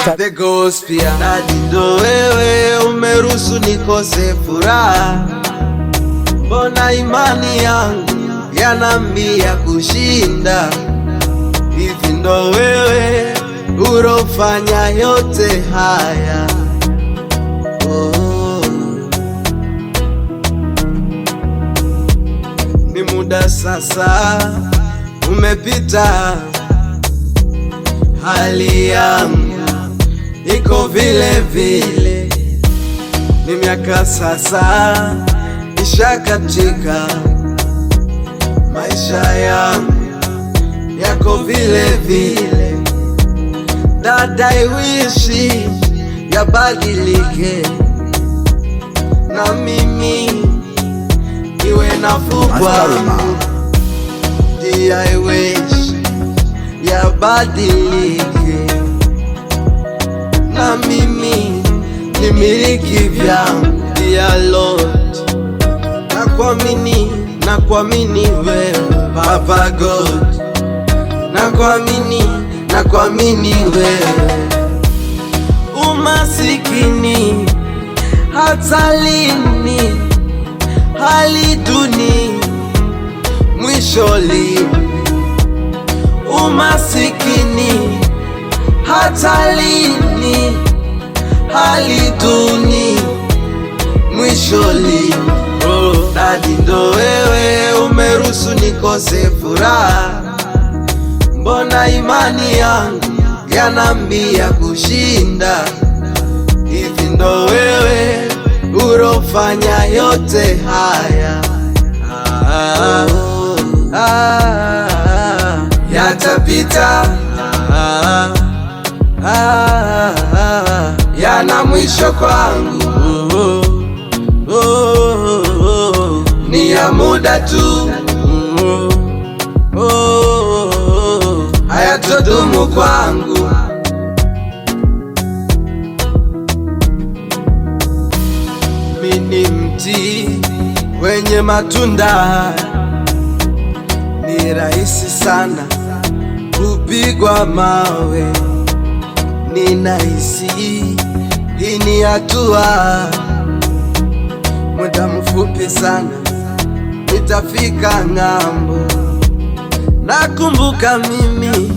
The gospel. Dadi ndo wewe umeruhusu nikose furaha, mbona imani yangu yanambia kushinda. Hivi ndo wewe urofanya yote haya. Ni muda sasa umepita, hali yangu iko vile vile. Ni miaka sasa ishakatika, maisha yangu yako vile vile. Dada, I wish yabadilike na mimi iwe nafuu kwangu. I wish yabadilike na mimi nimiliki vyangu. Dear Lord, nakuamini wewe Papa God, nakuamini wewe. Umasikini hata lini? Hali duni mwisho lini? Umasikini hata lini? Hali duni mwisho lini? Dadi ndo wewe umeruhusu nikose furaha, mbona imani yangu yanambia kushinda. Hivi ndo wewe urofanya yote haya. Yatapita, yana mwisho kwangu. Ni ya muda tu, hayatodumu kwangu. Mini mti wenye matunda, ni rahisi sana kupigwa mawe. Ninahisi hii ni hatua, muda mfupi sana nitafika ng'ambo. Nakumbuka mimi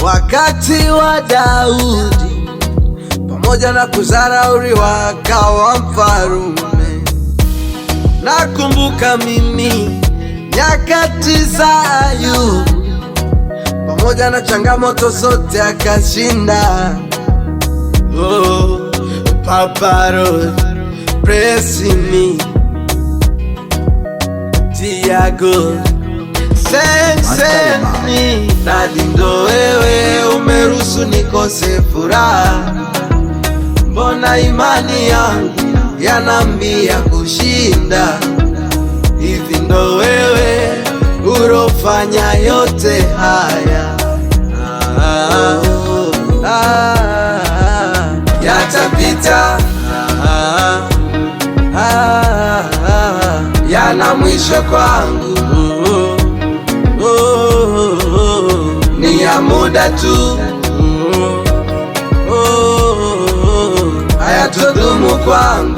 wakati wa Daudi, pamoja na kudharauliwa akawa mfarume. Nakumbuka mimi nyakati za Ayubu, pamoja na changamoto zote akashinda. Papa God, bless me. Dear God, send me. Dadi ndo wewe umeruhusu nikose furaha, mbona imani yangu yanambia kushinda. Hivi ndo wewe urofanya yote haya. Yatapita, yana mwisho kwangu. Ni ya muda tu, hayatodumu kwangu.